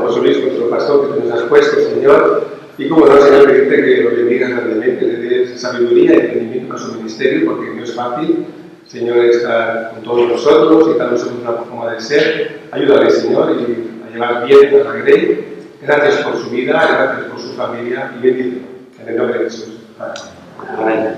José Luis, nuestro pastor, que nos has puesto, Señor. Y como no, Señor, pedirte que lo bendigas grandemente, le des sabiduría y entendimiento a su ministerio, porque no es fácil, Señor, estar con todos nosotros y darnos una forma de ser. Ayúdale, Señor, y a llevar bien a la Grey. Gracias por su vida, gracias por su familia y bendícelo. En el nombre de Jesús. Amén.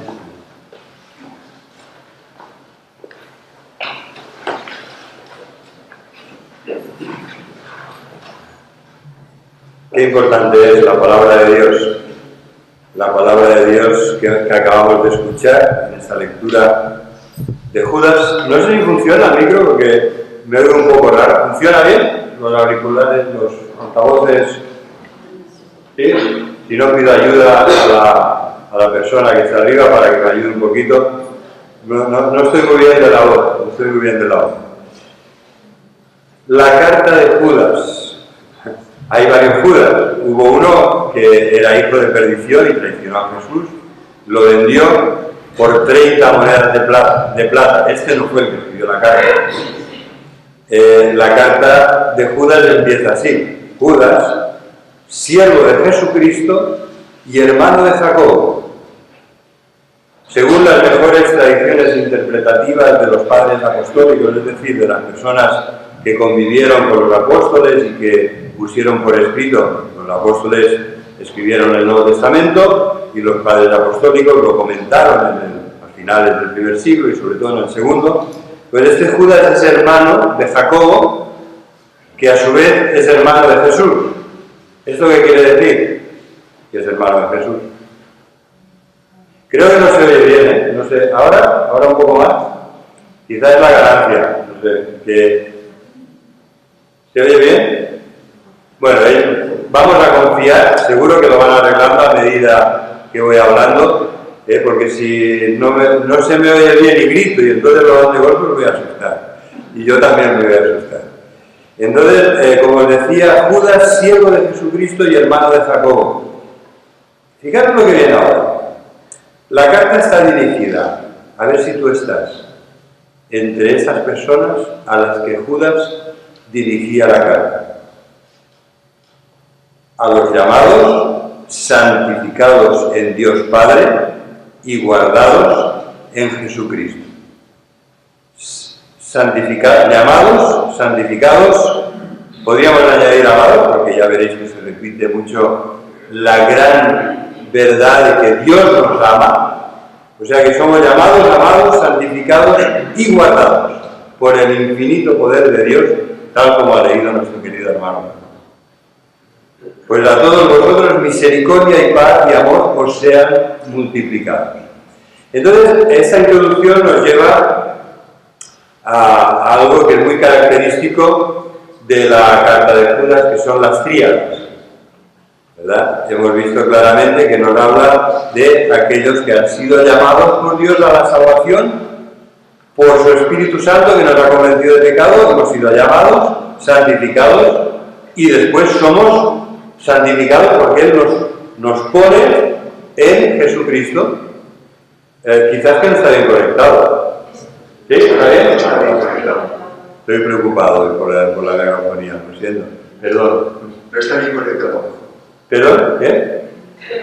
Qué importante es la palabra de Dios. La palabra de Dios que acabamos de escuchar en esta lectura de Judas. No sé si funciona el micro porque me oigo un poco raro. ¿Funciona bien? Los auriculares, los altavoces. ¿Sí? Si no, pido ayuda a la persona que está arriba para que me ayude un poquito. No estoy muy bien de la voz. No estoy muy bien de la voz. La carta de Judas. Hay varios Judas. Hubo uno que era hijo de perdición y traicionó a Jesús. Lo vendió por 30 monedas de plata. Este no fue el que escribió la carta. La carta de Judas empieza así. Judas, siervo de Jesucristo y hermano de Jacobo. Según las mejores tradiciones interpretativas de los padres apostólicos, es decir, de las personas que convivieron con los apóstoles y que pusieron por escrito, los apóstoles escribieron el Nuevo Testamento y los padres apostólicos lo comentaron a finales del primer siglo y sobre todo en el segundo, pues este Judas es hermano de Jacobo, que a su vez es hermano de Jesús. ¿Esto qué quiere decir? Que es hermano de Jesús. Creo que no se oye bien, ¿eh? No sé, ahora un poco más. Quizás es la ganancia, no sé, que... ¿Se oye bien? Bueno, vamos a confiar, seguro que lo van arreglando a medida que voy hablando, porque si no se me oye bien y grito y entonces lo dan de golpe, me voy a asustar. Y yo también me voy a asustar. Entonces, como os decía, Judas, siervo de Jesucristo y hermano de Jacobo. Fijaros lo que viene ahora. La carta está dirigida, a ver si tú estás, entre esas personas a las que Judas dirigía la carta. A los llamados, santificados en Dios Padre y guardados en Jesucristo. Llamados, santificados, podríamos añadir amados, porque ya veréis que se repite mucho la gran verdad de que Dios nos ama. O sea que somos llamados, amados, santificados y guardados por el infinito poder de Dios, tal como ha leído nuestro querido hermano. Pues a todos vosotros misericordia y paz y amor os sean multiplicados. Entonces, esta introducción nos lleva a algo que es muy característico de la carta de Judas, que son las tríadas, ¿verdad? Hemos visto claramente que nos habla de aquellos que han sido llamados por Dios a la salvación, por su Espíritu Santo que nos ha convencido de pecado, hemos sido llamados, santificados y después somos santificados porque Él nos pone en Jesucristo. Quizás que no está bien conectado. ¿Sí? ¿Está bien? Está bien conectado. Estoy preocupado por la megafonía, lo siento. Perdón. No está bien conectado. ¿Perdón? ¿Qué?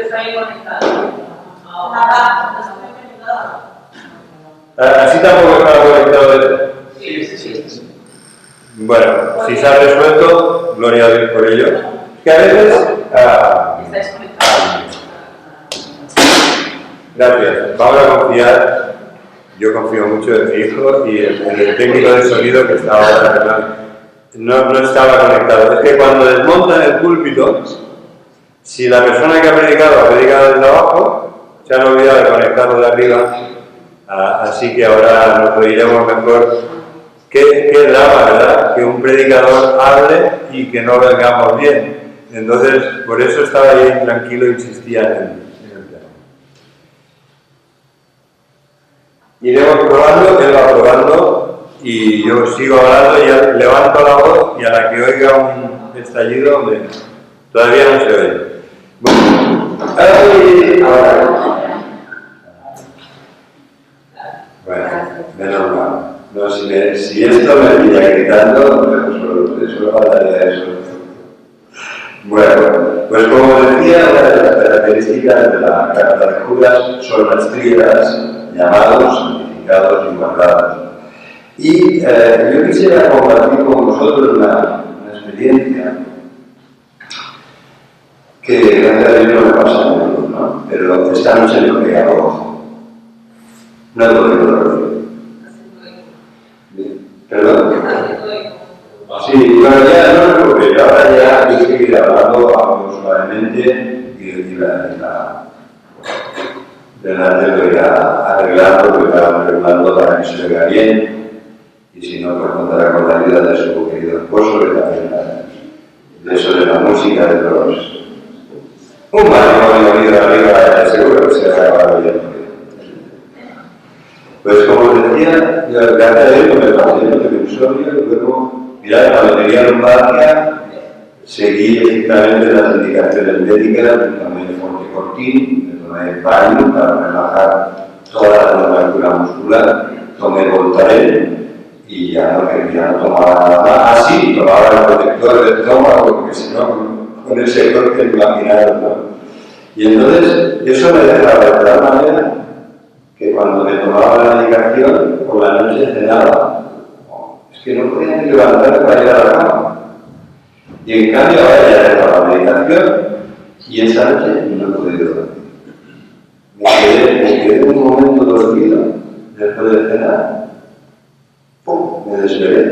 Está bien conectado. Nada, no está bien conectado. ¿Así tampoco estaba conectado? Sí. Bueno, si se ha resuelto, gloria a Dios por ello. Que a veces... Está desconectado. Gracias. Vamos a confiar. Yo confío mucho en mi hijo y en el técnico de sonido que estaba ahora. No estaba conectado. Es que cuando desmontan el púlpito, si la persona que ha predicado desde abajo, se han olvidado de conectarlo de arriba. Así que ahora nos oiremos mejor. Qué drama, ¿verdad? Que un predicador hable y que no lo oigamos bien. Entonces, por eso estaba yo intranquilo e insistía en el tema. Iremos probando, él va probando y yo sigo hablando y levanto la voz y a la que oiga un estallido, todavía no se oye. Bueno, menos mal. No, si esto me pilla gritando, solo faltaría eso. Pues como os decía, una de las características de la carta de Judas son las tríadas, llamados, santificados y guardados. Y yo quisiera compartir con vosotros una experiencia que gracias a Dios no me pasa a menudo, ¿no? Pero esta noche me he pegado ojo. No he podido dormir. ¿Perdón? Sí, bueno, ya no me preocupé, ahora ya hay que ir hablando suavemente y delante lo iré arreglando, lo iré arreglando para que se vea bien, y si no, pues contará con la ayuda de su querido esposo y también de eso de la música, de los... Un matrimonio unido arriba, seguro que se va a acabar bien. Pues como os decía, gracias a Dios me pasé el episodio y luego, mirad, cuando tenía lumbalgia, seguí estrictamente las indicaciones médicas, me tomé Fortecortin, me tomé Valium para relajar toda la musculatura muscular, tomé Voltaren y ya no tomaba nada más. Ah, sí, tomaba el protector del estómago, porque si no, con ese corte imaginaron, ¿no? Y entonces, eso me dejaba de tal manera que cuando me tomaba la medicación, por la noche cenaba. Es que no podía ni levantarme para ir a la cama. Y en cambio ahora ya dejaba la medicación y esa noche no he podido dormir. Me quedé un momento dormido después de cenar. ¡Pum! Me desvelé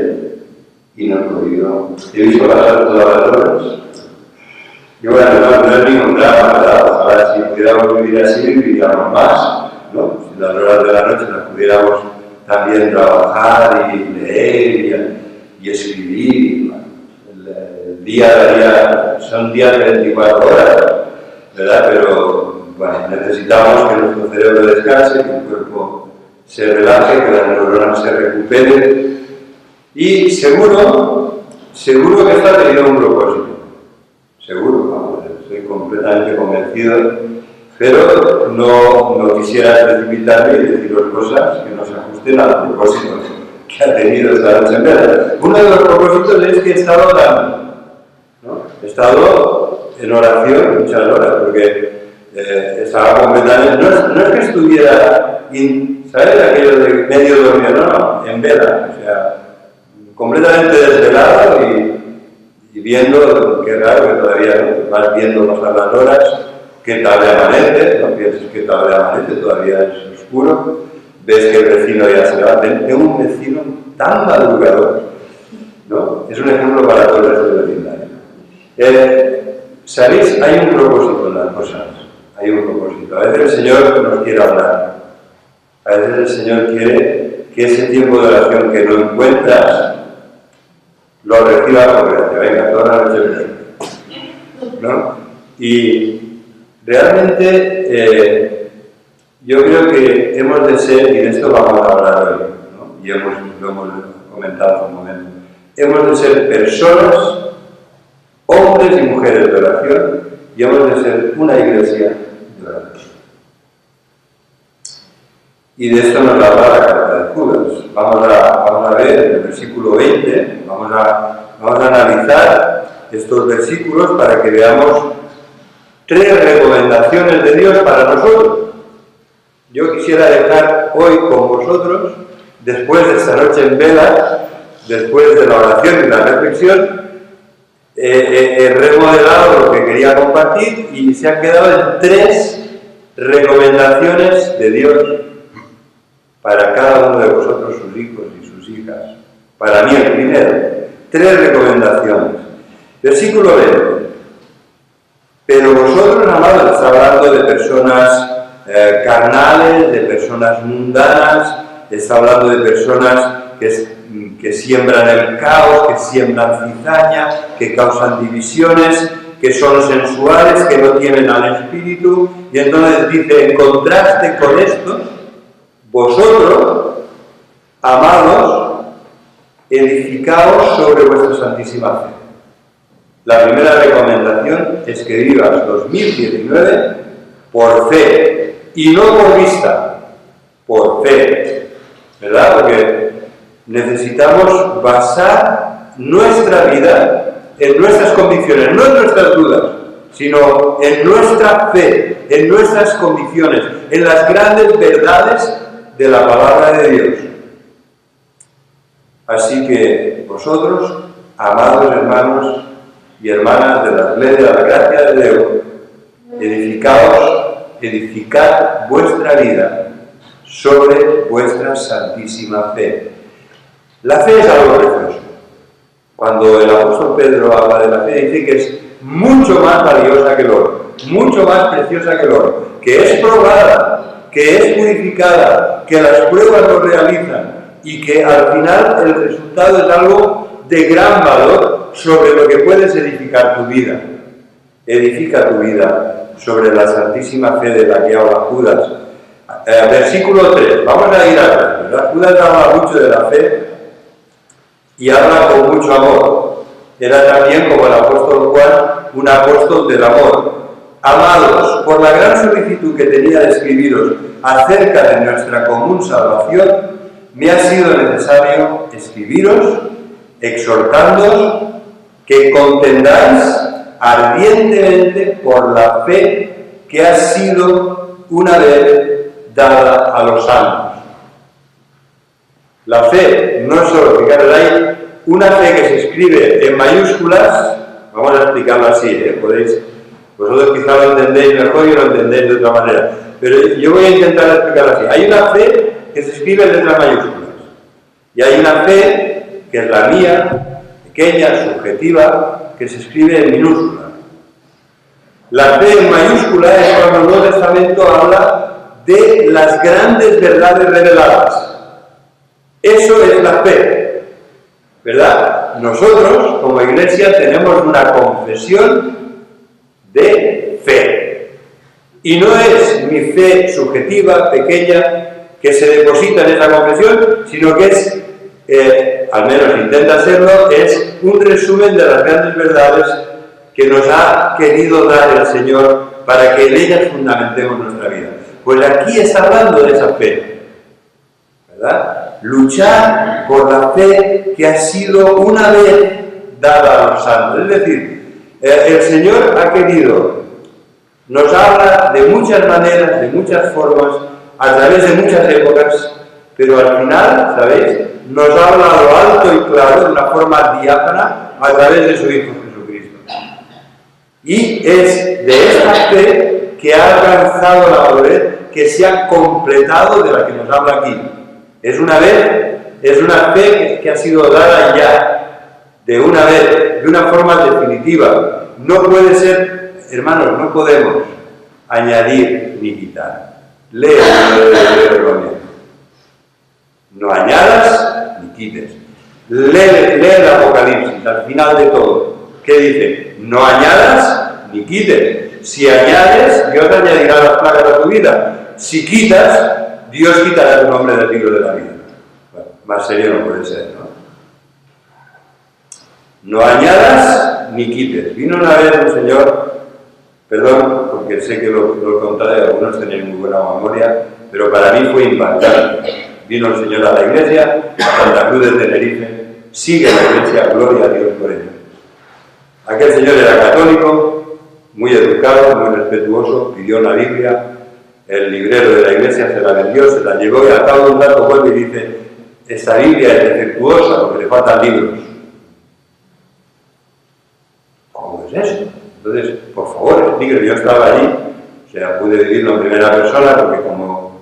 y no he podido. He visto pasar todas las horas. Y bueno, no es ningún drama, ¿verdad? Ojalá si pudiéramos vivir así, viviríamos más, ¿no? Si las horas de la noche las pudiéramos también trabajar y leer y escribir. Bueno, el día son días de 24 horas, ¿verdad? Pero bueno, necesitamos que nuestro cerebro descanse, que el cuerpo se relaje, que las neuronas se recuperen. Y seguro que esto ha tenido un propósito. Seguro, vamos, estoy completamente convencido, pero no quisiera precipitarme y deciros cosas que no se ajusten al propósito que ha tenido esta noche en verdad. Uno de los propósitos es que he estado orando, ¿no? He estado en oración muchas horas, porque estaba completamente... No es que estuviera, ¿sabes? Aquello de medio dormido, no, en vela, o sea, completamente desvelado y viendo, qué raro que todavía vas viendo pasar las horas, que tarde amanece, no pienses que tarde amanece, todavía es oscuro, ves que el vecino ya se va. Tengo un vecino tan madrugador, ¿no? Es un ejemplo para todo el resto del vecindario. ¿Sabéis? Hay un propósito en las cosas, hay un propósito. A veces el Señor nos quiere hablar, a veces el Señor quiere que ese tiempo de oración que no encuentras, lo reciba por gracia. Venga, toda la noche, ¿no? Y realmente yo creo que hemos de ser, y de esto vamos a hablar hoy, ¿no? Y lo hemos comentado hace un momento, hemos de ser personas, hombres y mujeres de oración, y hemos de ser una iglesia de oración. Y de esto nos habla la carta de Judas. Vamos a ver en el versículo 20, vamos a analizar estos versículos para que veamos 3 recomendaciones de Dios para nosotros. Yo quisiera dejar hoy con vosotros, después de esta noche en vela, después de la oración y la reflexión, he remodelado lo que quería compartir y se han quedado en 3 recomendaciones de Dios para cada uno de vosotros, sus hijos y sus hijas. Para mí el primero, 3 recomendaciones. Versículo 20. Pero vosotros, amados, está hablando de personas carnales, de personas mundanas, está hablando de personas que siembran el caos, que siembran cizaña, que causan divisiones, que son sensuales, que no tienen al Espíritu. Y entonces dice, en contraste con esto, vosotros, amados, edificaos sobre vuestra santísima fe. La primera recomendación es que vivas 2019 por fe y no por vista, por fe, ¿verdad? Porque necesitamos basar nuestra vida en nuestras convicciones, no en nuestras dudas. sino en nuestra fe, en nuestras convicciones, en las grandes verdades de la palabra de Dios. Así que vosotros, amados hermanos y hermanas de la Iglesia de la Gracia de Dios, edificad vuestra vida sobre vuestra santísima fe. La fe es algo precioso. Cuando el apóstol Pedro habla de la fe, dice que es mucho más valiosa que el oro, mucho más preciosa que el oro, que es probada, que es purificada, que las pruebas lo realizan y que al final el resultado es algo de gran valor sobre lo que puedes edificar tu vida. Edifica tu vida sobre la santísima fe de la que habla Judas. Versículo 3, vamos a ir a ver, ¿verdad? Judas habla mucho de la fe y habla con mucho amor. Era también, como el apóstol Juan, un apóstol del amor. Amados, por la gran solicitud que tenía de escribiros acerca de nuestra común salvación, me ha sido necesario escribiros, exhortándoos que contendáis ardientemente por la fe que ha sido una vez dada a los santos. La fe no es solo, fijaros, hay una fe que se escribe en mayúsculas, vamos a explicarlo así, podéis, vosotros quizá lo entendéis mejor y lo entendéis de otra manera, pero yo voy a intentar explicarlo así. Hay una fe que se escribe en letras mayúsculas y hay una fe que es la mía, pequeña, subjetiva, que se escribe en minúscula. La fe en mayúscula es cuando el Nuevo Testamento habla de las grandes verdades reveladas. Eso es la fe, ¿verdad? Nosotros, como iglesia, tenemos una confesión de fe. Y no es mi fe subjetiva, pequeña, que se deposita en esa confesión, sino que es, al menos intenta serlo, es un resumen de las grandes verdades que nos ha querido dar el Señor para que en ellas fundamentemos nuestra vida. Pues aquí está hablando de esa fe, ¿verdad? Luchar por la fe que ha sido una vez dada a los santos. Es decir, el Señor ha querido, nos habla de muchas maneras, de muchas formas, a través de muchas épocas, pero al final, ¿sabéis? Nos habla a lo alto y claro, de una forma diáfana, a través de su Hijo Jesucristo. Y es de esta fe que ha alcanzado la madurez, que se ha completado, de la que nos habla aquí. Es una fe que ha sido dada ya, de una vez, de una forma definitiva. No puede ser, hermanos, no podemos añadir ni quitar. Lee no añadas ni quites. Lee el Apocalipsis, al final de todo. ¿Qué dice? No añadas ni quites. Si añades, Dios añadirá las plagas a tu vida. Si quitas, Dios quitará tu nombre del libro de la vida. Bueno, más serio no puede ser, ¿no? No añadas ni quites. Vino una vez un señor, perdón, porque sé que lo contaré, algunos tenéis muy buena memoria, pero para mí fue impactante. Vino el Señor a la iglesia, a Santa Cruz de Tenerife, sigue la iglesia, gloria a Dios por ello. Aquel señor era católico, muy educado, muy respetuoso, pidió la Biblia, el librero de la iglesia se la vendió, se la llevó y al cabo de un rato vuelve y dice: esta Biblia es defectuosa porque le faltan libros. ¿Cómo es eso? Entonces, por favor, explíqueme. Yo estaba allí, o sea, pude vivirlo en primera persona porque como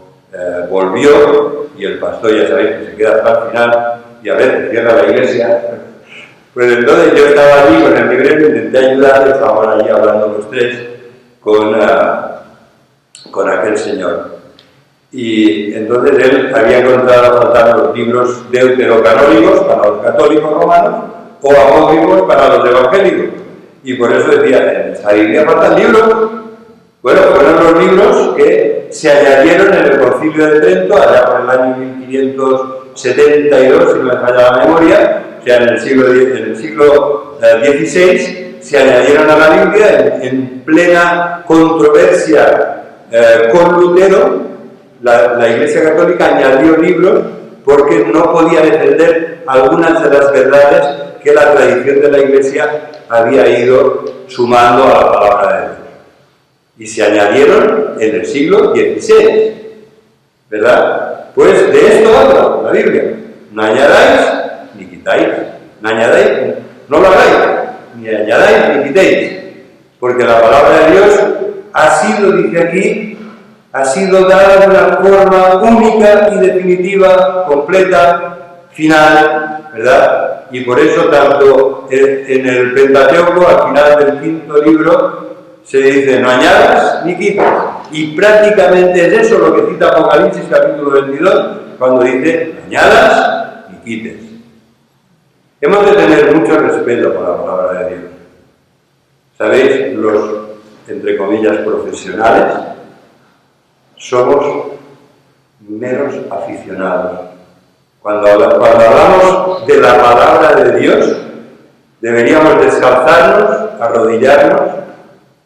volvió, y el pastor ya sabéis que se queda hasta el final y a veces cierra la iglesia, pues entonces yo estaba allí con el librero, intenté ayudarle, estábamos allí hablando los tres con aquel señor. Y entonces él había encontrado faltar los libros deuterocanónicos para los católicos romanos o apócrifos para los evangélicos. Y por eso decía: en esta Biblia faltan libros. Bueno, fueron los libros que se añadieron en el Concilio de Trento, allá por el año 1572, si no me falla la memoria, o sea, en el siglo XVI, se añadieron a la Biblia en plena controversia con Lutero. La Iglesia Católica añadió libros porque no podía defender algunas de las verdades que la tradición de la Iglesia había ido sumando a la palabra de Dios. y se añadieron en el siglo XVI, ¿verdad? Pues de esto habla la Biblia. No añadáis ni quitáis. No añadáis, no lo hagáis, ni añadáis ni quitéis. Porque la palabra de Dios ha sido, dice aquí, ha sido dada de una forma única y definitiva, completa, final, ¿verdad? Y por eso tanto en el Pentateuco, al final del quinto libro, se dice no añadas ni quites. Y prácticamente es eso lo que cita Apocalipsis capítulo 22, cuando dice no añadas ni quites. Hemos de tener mucho respeto por la palabra de Dios. ¿Sabéis? Los, entre comillas, profesionales, somos meros aficionados. Cuando hablamos de la palabra de Dios, deberíamos descalzarnos, arrodillarnos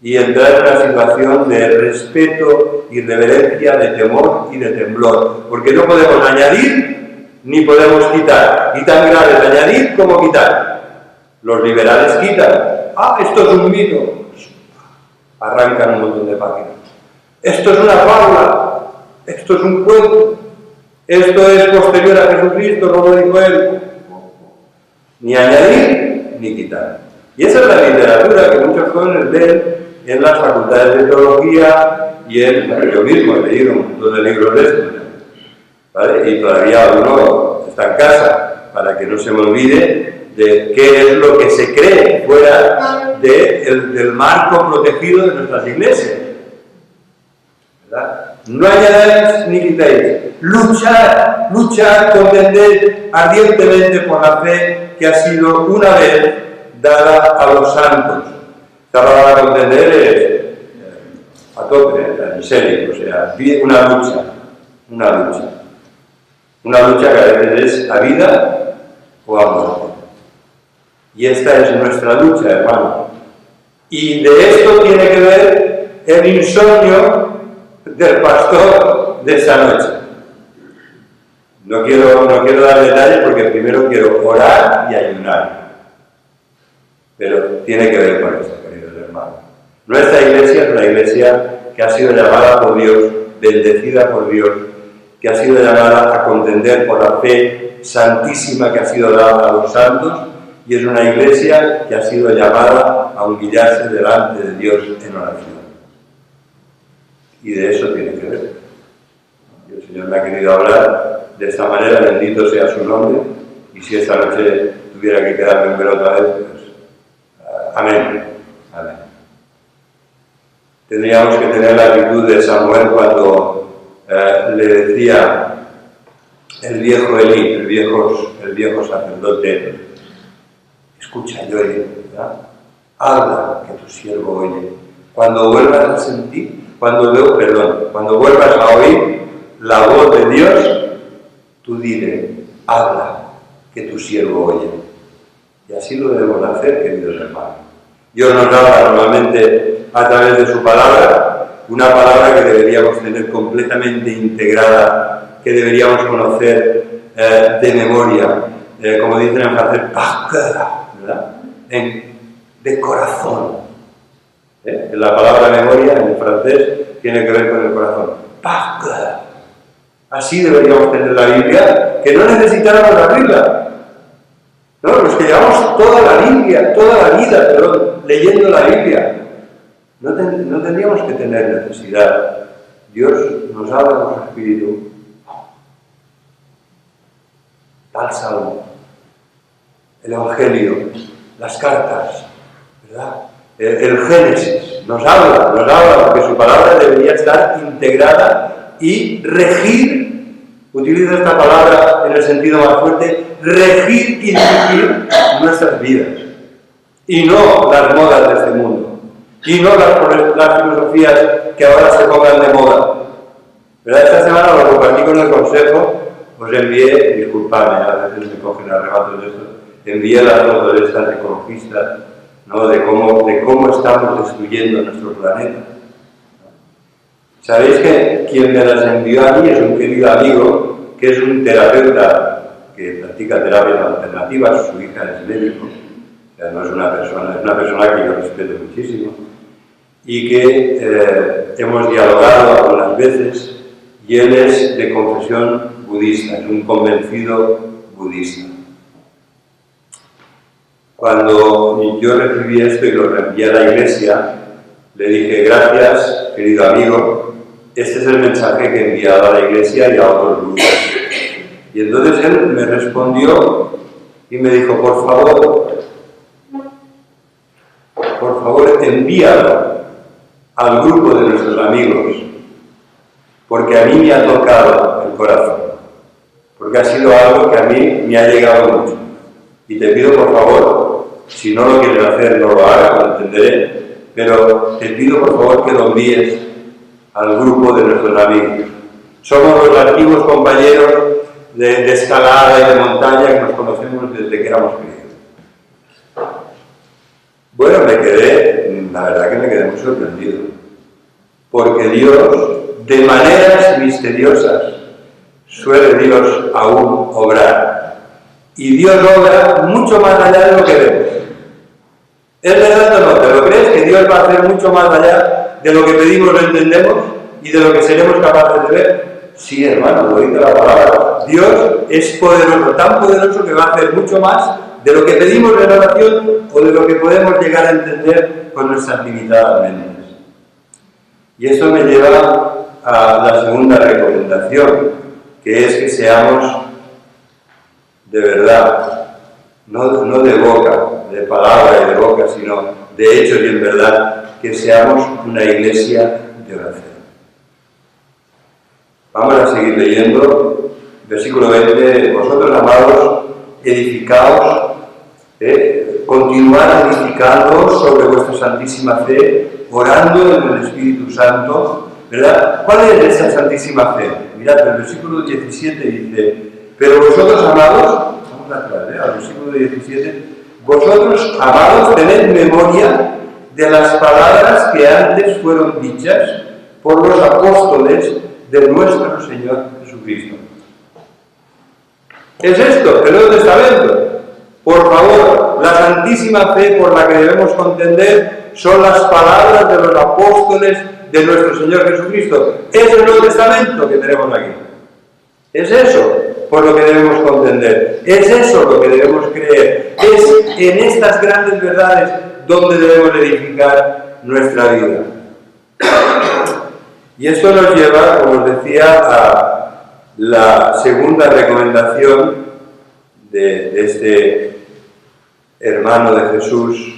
y entrar en una situación de respeto y reverencia, de temor y de temblor. Porque no podemos añadir ni podemos quitar. Y tan grave es añadir como quitar. Los liberales quitan. Ah, esto es un mito. Arrancan un montón de páginas. Esto es una fábula. Esto es un cuento. Esto es posterior a Jesucristo, no lo dijo él. Ni añadir ni quitar. Y esa es la literatura que muchos jóvenes leen en las facultades de teología y yo mismo he leído un montón de libros de estos, ¿vale? Y todavía uno está en casa para que no se me olvide de qué es lo que se cree fuera del marco protegido de nuestras iglesias, ¿verdad? No añadáis ni quitáis. Luchar, contender ardientemente por la fe que ha sido una vez dada a los santos. Esta palabra contender es a tope, en serio, o sea, una lucha. Una lucha que a veces es a vida o a muerte. Y esta es nuestra lucha, hermano. Y de esto tiene que ver el insomnio del pastor de esta noche. No quiero dar detalles porque primero quiero orar y ayunar. Pero tiene que ver con esto, queridos hermanos. Nuestra iglesia es una iglesia que ha sido llamada por Dios, bendecida por Dios, que ha sido llamada a contender por la fe santísima que ha sido dada a los santos, y es una iglesia que ha sido llamada a humillarse delante de Dios en oración. Y de eso tiene que ver. Y el Señor me ha querido hablar de esta manera, bendito sea su nombre, y si esta noche tuviera que quedarme en ver otra vez, pues amén. Amén. Tendríamos que tener la actitud de Samuel cuando le decía el viejo Elí, el viejo sacerdote, escucha y oye, ¿verdad? Habla que tu siervo oye. Cuando vuelvas a sentir, cuando vuelvas a oír la voz de Dios, tú dile, habla que tu siervo oye. Y así lo debemos hacer, queridos hermanos. Dios nos habla normalmente a través de su palabra, una palabra que deberíamos tener completamente integrada, que deberíamos conocer de memoria, como dicen en francés, par cœur, ¿verdad? De corazón. La palabra memoria en francés tiene que ver con el corazón. Par cœur. Así deberíamos tener la Biblia, que no necesitáramos abrirla. No, los que llevamos toda la vida, leyendo la Biblia, no tendríamos que tener necesidad. Dios nos habla con su Espíritu. Tal salmo, el Evangelio, las cartas, ¿verdad? El Génesis nos habla, porque su palabra debería estar integrada y regir. Utilizo esta palabra en el sentido más fuerte, regir y dirigir nuestras vidas. Y no las modas de este mundo. Y no las filosofías que ahora se pongan de moda. ¿Verdad? Esta semana lo compartí con el consejo, os envié, disculpadme, a veces me cogen arrebatos de esto, envié las fotos de estas ecologistas, ¿no? de cómo estamos destruyendo nuestro planeta. ¿Sabéis que quien me las envió a mí es un querido amigo, que es un terapeuta que practica terapias alternativas, su hija es médico, o sea, no es una persona, es una persona que yo respeto muchísimo, y que hemos dialogado algunas veces, y él es de confesión budista, es un convencido budista. Cuando yo recibí esto y lo reenvié a la iglesia, le dije: gracias, querido amigo, este es el mensaje que he enviado a la iglesia y a otros grupos. Y entonces él me respondió y me dijo: por favor, envíalo al grupo de nuestros amigos, porque a mí me ha tocado el corazón, porque ha sido algo que a mí me ha llegado mucho. Y te pido, por favor, si no lo quieres hacer, no lo hagas, lo entenderé, pero te pido, por favor, que lo envíes al grupo de nuestros amigos. Somos los antiguos compañeros de escalada y de montaña que nos conocemos desde que éramos críos. Bueno, la verdad que me quedé muy sorprendido, porque Dios, de maneras misteriosas, suele Dios aún obrar. Y Dios obra mucho más allá de lo que vemos. ¿Es verdad o no? ¿Te lo crees? ¿Que Dios va a hacer mucho más allá de lo que pedimos o entendemos y de lo que seremos capaces de ver? Sí, hermano, lo dice la palabra. Dios es poderoso, tan poderoso que va a hacer mucho más de lo que pedimos en oración o de lo que podemos llegar a entender con nuestras limitadas mentes. Y eso me lleva a la segunda recomendación, que es que seamos de verdad, no de boca, de palabra y de boca, sino de hechos y en verdad, que seamos una iglesia de oración. Vamos a seguir leyendo, versículo 20, vosotros, amados, edificaos, continuad edificando sobre vuestra santísima fe, orando en el Espíritu Santo, ¿verdad? ¿Cuál es esa santísima fe? Mirad, el versículo 17 dice: pero vosotros, amados, vamos atrás, al versículo 17, vosotros, amados, tened memoria de las palabras que antes fueron dichas por los apóstoles de nuestro Señor Jesucristo. ¿Qué es esto? El Nuevo Testamento. Por favor, la santísima fe por la que debemos contender son las palabras de los apóstoles de nuestro Señor Jesucristo. Es el Nuevo Testamento que tenemos aquí. Es eso por lo que debemos contender. Es eso lo que debemos creer. Es en estas grandes verdades donde debemos edificar nuestra vida. Y esto nos lleva, como os decía, a la segunda recomendación de este hermano de Jesús,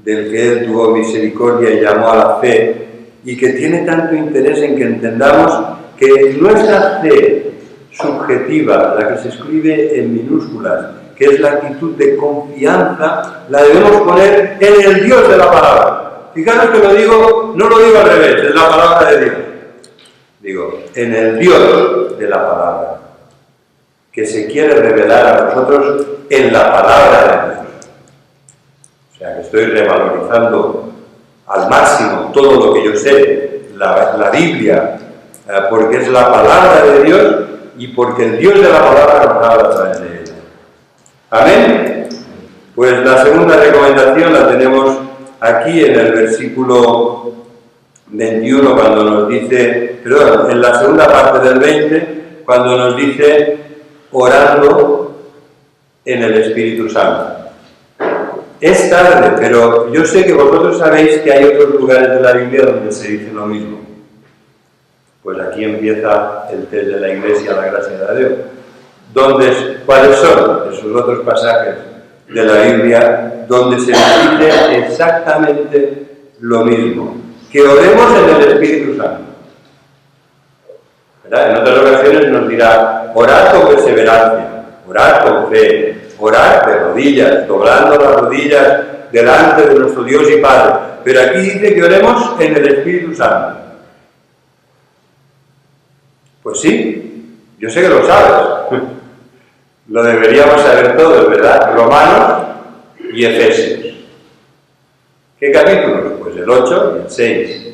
del que él tuvo misericordia y llamó a la fe, y que tiene tanto interés en que entendamos que nuestra fe subjetiva, la que se escribe en minúsculas, que es la actitud de confianza, la debemos poner en el Dios de la palabra. Fijaros que no lo digo al revés, es la palabra de Dios. Digo, en el Dios de la palabra, que se quiere revelar a nosotros en la palabra de Dios. O sea, que estoy revalorizando al máximo todo lo que yo sé, la Biblia, porque es la palabra de Dios y porque el Dios de la palabra nos habla a través de ella. ¿Amén? Pues la segunda recomendación la tenemos aquí en el versículo 21, cuando nos dice, perdón, en la segunda parte del 20, cuando nos dice orando en el Espíritu Santo. Es tarde, pero yo sé que vosotros sabéis que hay otros lugares de la Biblia donde se dice lo mismo. Pues aquí empieza el test de la Iglesia, la gracia de Dios. ¿Cuáles son esos otros pasajes de la Biblia donde se dice exactamente lo mismo? Que oremos en el Espíritu Santo. ¿Verdad? En otras ocasiones nos dirá: orad con perseverancia, orad con fe, orad de rodillas, doblando las rodillas delante de nuestro Dios y Padre. Pero aquí dice que oremos en el Espíritu Santo. Pues sí, yo sé que lo sabes. Lo deberíamos saber todos, ¿verdad? Romanos y Efesios. ¿Qué capítulos? Pues el 8 y el 6.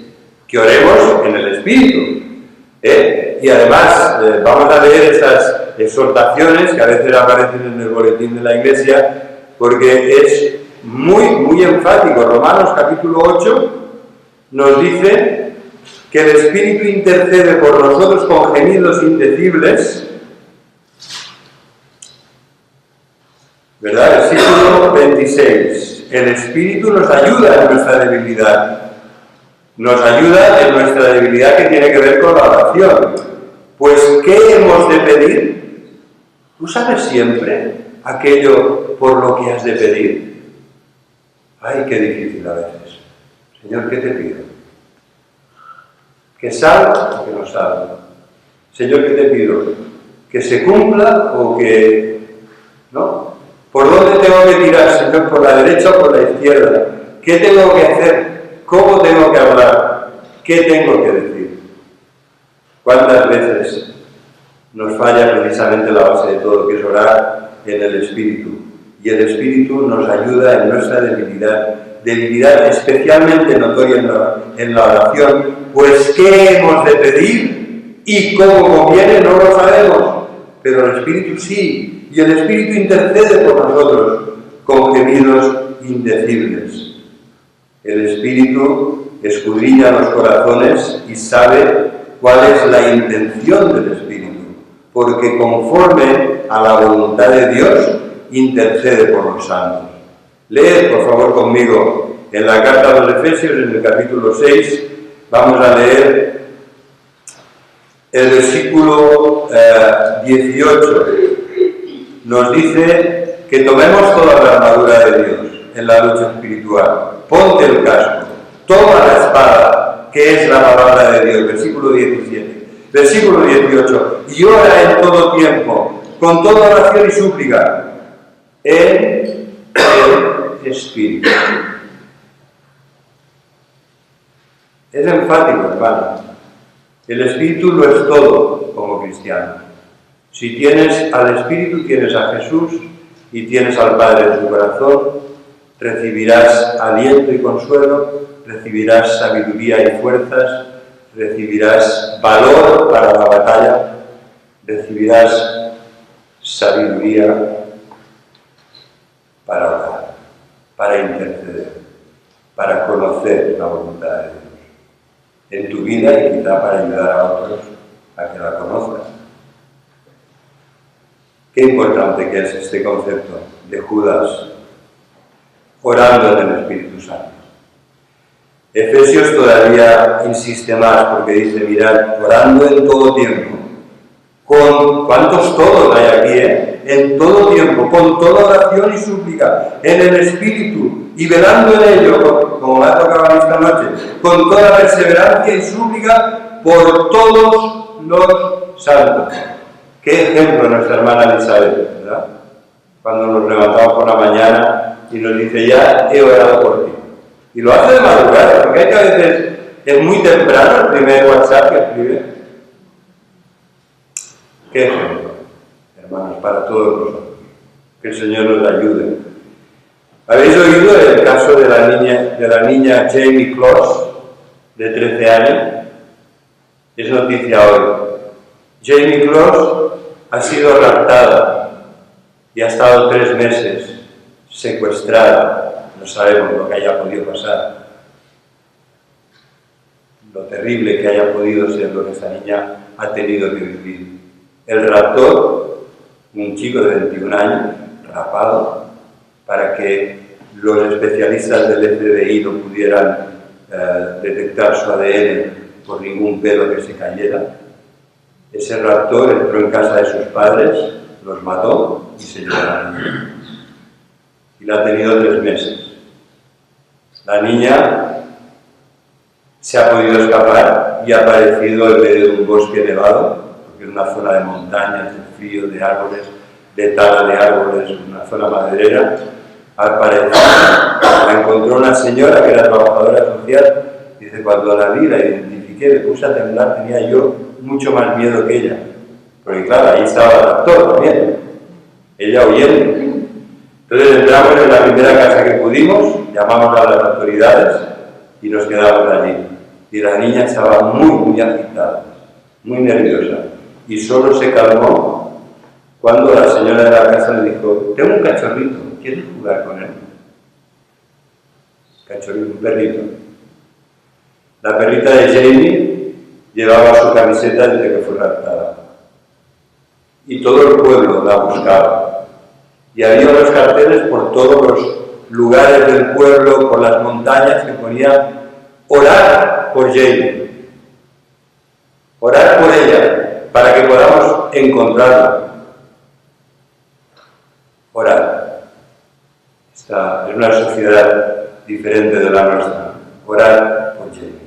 Que oremos en el Espíritu. Y además vamos a leer estas exhortaciones que a veces aparecen en el boletín de la Iglesia, porque es muy, muy enfático. Romanos capítulo 8 nos dice que el Espíritu intercede por nosotros con gemidos indecibles, ¿verdad? Versículo 26. El Espíritu nos ayuda en nuestra debilidad. Nos ayuda en nuestra debilidad que tiene que ver con la oración. Pues, ¿qué hemos de pedir? ¿Tú sabes siempre aquello por lo que has de pedir? Ay, qué difícil a veces. Señor, ¿qué te pido? ¿Que salga o que no salga? Señor, ¿qué te pido? ¿Que se cumpla o que no? ¿Por dónde tengo que tirar, Señor? ¿Por la derecha o por la izquierda? ¿Qué tengo que hacer? ¿Cómo tengo que hablar? ¿Qué tengo que decir? ¿Cuántas veces nos falla precisamente la base de todo, que es orar en el Espíritu? Y el Espíritu nos ayuda en nuestra debilidad especialmente notoria en la oración. Pues, ¿qué hemos de pedir? Y cómo conviene, no lo sabemos, pero el Espíritu sí, y el Espíritu intercede por nosotros con gemidos indecibles. El Espíritu escudriña los corazones y sabe cuál es la intención del Espíritu, porque conforme a la voluntad de Dios, intercede por los santos. Leed, por favor, conmigo en la carta a los Efesios, en el capítulo 6, vamos a leer el versículo 18. Nos dice que tomemos toda la armadura de Dios en la lucha espiritual. Ponte el casco, toma la espada, que es la palabra de Dios. Versículo 17. Versículo 18. Y ora en todo tiempo, con toda oración y súplica, en el Espíritu. Es enfático, hermano. El Espíritu lo es todo como cristiano. Si tienes al Espíritu, tienes a Jesús y tienes al Padre en tu corazón, recibirás aliento y consuelo, recibirás sabiduría y fuerzas, recibirás valor para la batalla, recibirás sabiduría para orar, para interceder, para conocer la voluntad de Dios en tu vida y quizá para ayudar a otros a que la conozcan. Qué importante que es este concepto de Judas orando en el Espíritu Santo. Efesios todavía insiste más porque dice, mirad, orando en todo tiempo. Con ¿cuántos todos hay aquí? En todo tiempo, con toda oración y súplica, en el Espíritu, y velando en ello, como me ha tocado esta noche, con toda perseverancia y súplica por todos los santos. Qué ejemplo nuestra hermana Elizabeth, ¿verdad? Cuando nos levantamos por la mañana y nos dice, ya he orado por ti. Y lo hace de madrugada, porque hay que a veces, es muy temprano el primer WhatsApp que escribe. Qué ejemplo, hermanos, para todos nosotros. Que el Señor nos ayude. ¿Habéis oído el caso de la niña Jamie Closs, de 13 años? Es noticia hoy. Jamie Closs ha sido raptada y ha estado 3 meses secuestrada. No sabemos lo que haya podido pasar, lo terrible que haya podido ser lo que esta niña ha tenido que vivir. El raptor, un chico de 21 años, rapado, para que los especialistas del FBI no pudieran detectar su ADN por ningún pelo que se cayera. Ese raptor entró en casa de sus padres, los mató y se llevó a la niña. Y la ha tenido 3 meses. La niña se ha podido escapar y ha aparecido en medio de un bosque nevado, porque es una zona de montañas, de frío, de árboles, de tala de árboles, una zona maderera. Ha aparecido, la encontró una señora que era trabajadora social. Dice, cuando la vi, la identifiqué, me puse a temblar, tenía yo mucho más miedo que ella. Porque claro, ahí estaba el actor también, ella huyendo. Entonces entramos en la primera casa que pudimos, llamamos a las autoridades y nos quedamos allí. Y la niña estaba muy agitada, muy nerviosa. Y solo se calmó cuando la señora de la casa le dijo, tengo un cachorrito, ¿quieres jugar con él? Cachorrito, un perrito. La perrita de Jamie llevaba su camiseta desde que fue raptada. Y todo el pueblo la buscaba. Y había unos carteles por todos los lugares del pueblo, por las montañas, que ponían orar por Jamie. Orar por ella, para que podamos encontrarla. Orar. Esta es una sociedad diferente de la nuestra. Orar por Jamie.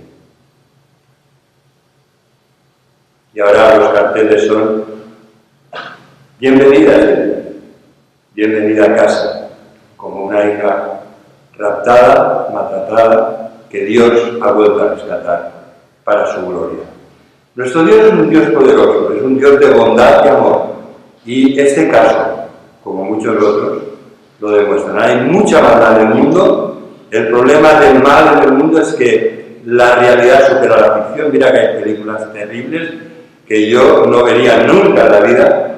Y ahora los carteles son: bienvenida, bienvenida a casa, como una hija raptada, maltratada, que Dios ha vuelto a rescatar para su gloria. Nuestro Dios es un Dios poderoso, es un Dios de bondad y amor. Y este caso, como muchos otros, lo demuestran. Hay mucha maldad en el mundo. El problema del mal en el mundo es que la realidad supera la ficción. Mira que hay películas terribles que yo no vería nunca en la vida,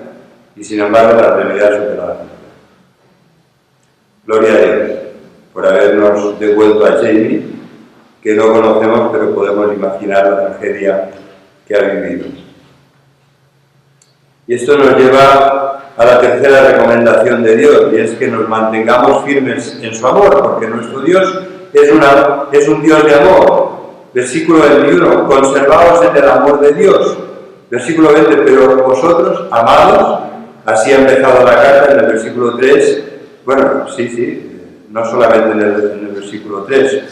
y sin embargo la realidad supera la ficción. Gloria a Dios por habernos devuelto a Jamie, que no conocemos, pero podemos imaginar la tragedia que ha vivido. Y esto nos lleva a la tercera recomendación de Dios, y es que nos mantengamos firmes en su amor, porque nuestro Dios es un Dios de amor. Versículo 21, conservaos en el amor de Dios. Versículo 20, pero vosotros, amados, así ha empezado la carta en el versículo 3, bueno, no solamente en el versículo 3,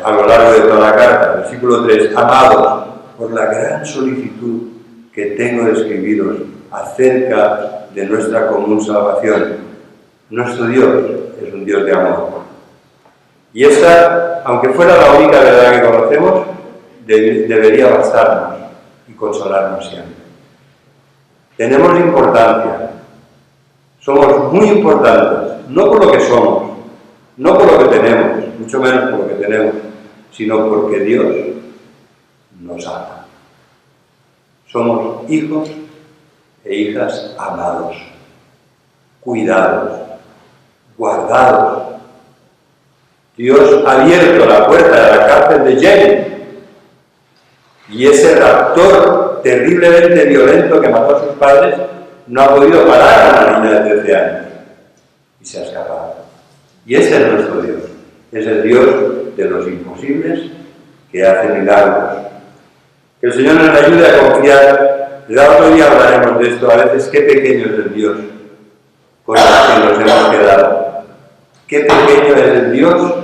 a lo largo de toda la carta, versículo 3, amados, por la gran solicitud que tengo de escribiros acerca de nuestra común salvación. Nuestro Dios es un Dios de amor. Y esta, aunque fuera la única verdad que conocemos, debería bastarnos y consolarnos siempre. Tenemos importancia. Somos muy importantes, no por lo que somos, no por lo que tenemos, mucho menos por lo que tenemos, sino porque Dios nos ama. Somos hijos e hijas amados, cuidados, guardados. Dios ha abierto la puerta de la cárcel de Jamie, y ese raptor terriblemente violento que mató a sus padres no ha podido parar a una niña de 13 años y se ha escapado. Y ese es nuestro Dios, es el Dios de los imposibles, que hace milagros. Que el Señor nos ayude a confiar. Ya otro día hablaremos de esto. A veces, qué pequeño es el Dios con el que nos hemos quedado. Qué pequeño es el Dios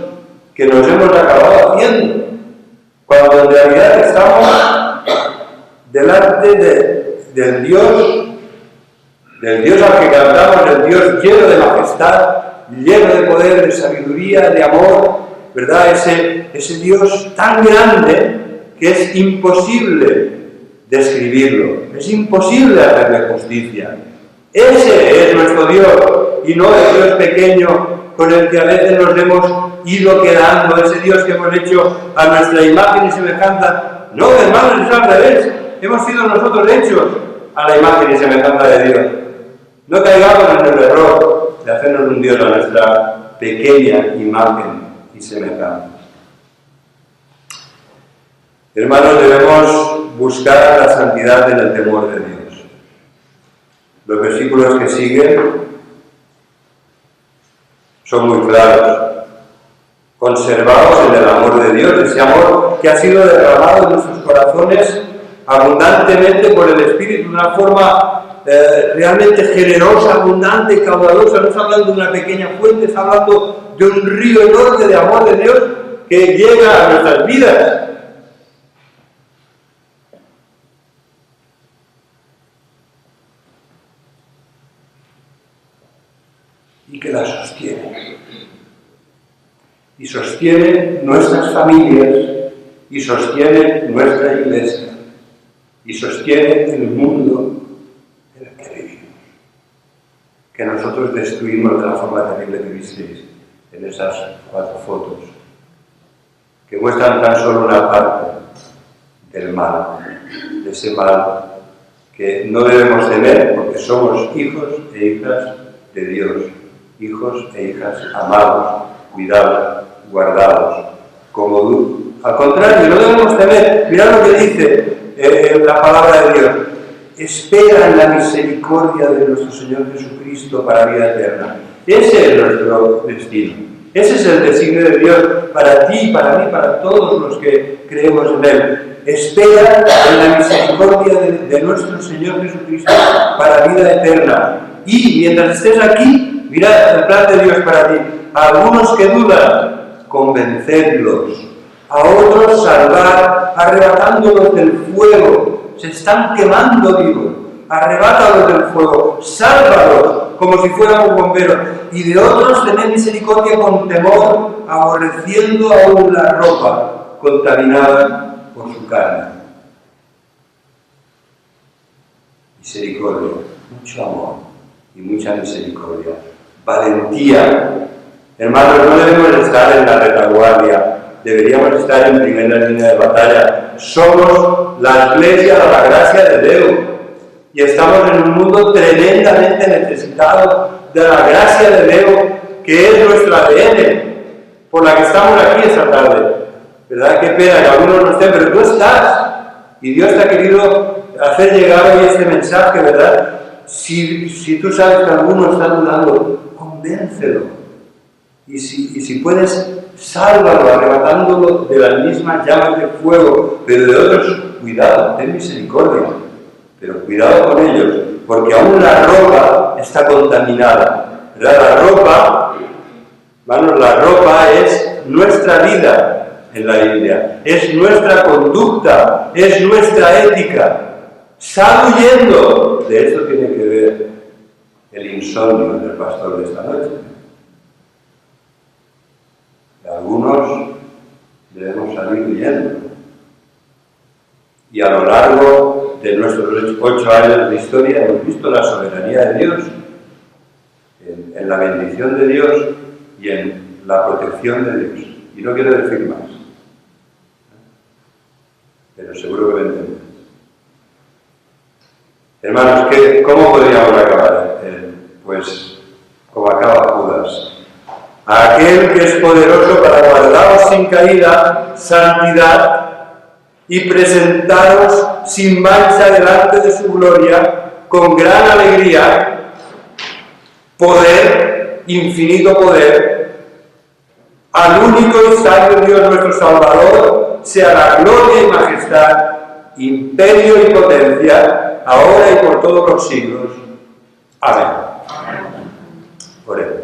que nos hemos acabado haciendo, cuando en realidad estamos delante del Dios al que cantamos, el Dios lleno de majestad, lleno de poder, de sabiduría, de amor, ¿verdad? Ese Dios tan grande que es imposible describirlo, es imposible hacerle justicia. Ese es nuestro Dios, y no el Dios pequeño con el que a veces nos hemos ido quedando, ese Dios que hemos hecho a nuestra imagen y semejanza. No, hermanos, es al revés. Hemos sido nosotros hechos a la imagen y semejanza de Dios. No caigamos en el error de hacernos un Dios a nuestra pequeña imagen y semejanza. Hermanos, debemos buscar la santidad en el temor de Dios. Los versículos que siguen son muy claros. Conservaos en el amor de Dios, ese amor que ha sido derramado en nuestros corazones abundantemente por el Espíritu, de una forma realmente generosa, abundante, caudalosa. No está hablando de una pequeña fuente, está hablando de un río enorme de amor de Dios que llega a nuestras vidas. Y que la sostiene. Y sostiene nuestras familias, y sostiene nuestra iglesia, y sostiene el mundo en el que vivimos. Que nosotros destruimos de la forma terrible que visteis en esas 4 fotos, que muestran tan solo una parte del mal, de ese mal que no debemos temer, porque somos hijos e hijas de Dios, hijos e hijas amados, cuidados, guardados, como Al contrario, no debemos temer. Mirad lo que dice la palabra de Dios. Espera en la misericordia de nuestro Señor Jesucristo para vida eterna. Ese es nuestro destino. Ese es el designio de Dios para ti, para mí, para todos los que creemos en Él. Espera en la misericordia de nuestro Señor Jesucristo para vida eterna. Y mientras estés aquí, mirad el plan de Dios para ti. A algunos que dudan, convencedlos. A otros salvar, arrebatándolos del fuego. Se están quemando, digo. Arrebátalos del fuego, sálvalos como si fuera un bombero. Y de otros tened misericordia con temor, aborreciendo aún la ropa contaminada por su carne. Misericordia, mucho amor y mucha misericordia. Valentía. Hermanos, no debemos estar en la retaguardia, deberíamos estar en primera línea de batalla. Somos la Iglesia de la gracia de Dios y estamos en un mundo tremendamente necesitado de la gracia de Dios, que es nuestro ADN, por la que estamos aquí esta tarde. ¿Verdad? Qué pena que algunos no estén, pero tú estás. Y Dios te ha querido hacer llegar hoy este mensaje, ¿verdad? Si tú sabes que alguno está dudando, convéncelo. Y si puedes, sálvalo, arrebatándolo de las mismas llamas de fuego. Pero de otros, cuidado, ten misericordia. Pero cuidado con ellos, porque aún la ropa está contaminada. ¿Verdad? La ropa es nuestra vida en la Biblia, es nuestra conducta, es nuestra ética. Sal huyendo. De esto tiene que ver el insomnio del pastor de esta noche. Algunos debemos salir huyendo. Y a lo largo de nuestros 8 años de historia hemos visto la soberanía de Dios, en la bendición de Dios y en la protección de Dios. Y no quiero decir más, pero seguro que lo entendemos. Hermanos, ¿cómo podríamos acabar? Pues como acaba Judas. A aquel que es poderoso para guardaros sin caída, santidad, y presentaros sin mancha delante de su gloria, con gran alegría, poder, infinito poder, al único y sabio Dios nuestro Salvador, sea la gloria y majestad, imperio y potencia, ahora y por todos los siglos. Amén. Oremos.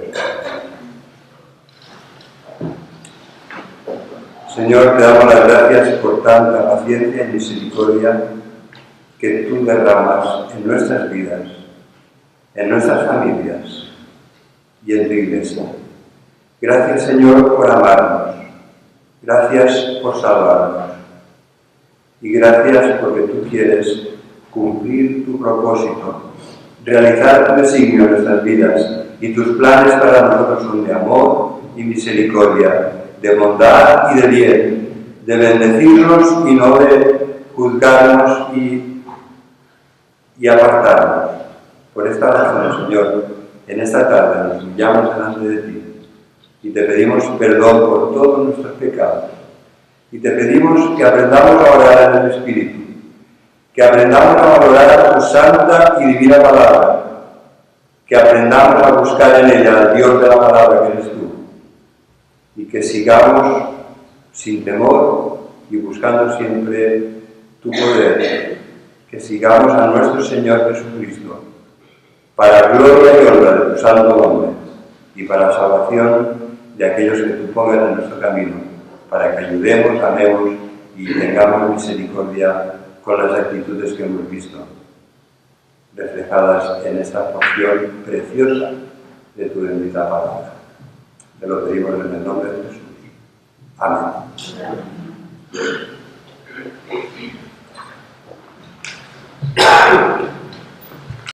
Señor, te damos las gracias por tanta paciencia y misericordia que tú derramas en nuestras vidas, en nuestras familias y en tu Iglesia. Gracias, Señor, por amarnos. Gracias por salvarnos. Y gracias porque tú quieres cumplir tu propósito, realizar tu designio en nuestras vidas. Y tus planes para nosotros son de amor y misericordia, de bondad y de bien, de bendecirnos y no de juzgarnos y apartarnos. Por esta razón, Señor, en esta tarde nos humillamos delante de ti y te pedimos perdón por todos nuestros pecados y te pedimos que aprendamos a orar en el Espíritu, que aprendamos a valorar tu santa y divina palabra, que aprendamos a buscar en ella al Dios de la palabra que eres tú, y que sigamos sin temor y buscando siempre tu poder, que sigamos a nuestro Señor Jesucristo, para gloria y honra de tu santo nombre, y para salvación de aquellos que tú pongas en nuestro camino, para que ayudemos, amemos y tengamos misericordia con las actitudes que hemos visto, reflejadas en esta porción preciosa de tu bendita palabra. Te lo pedimos en el nombre de Jesús. Amén.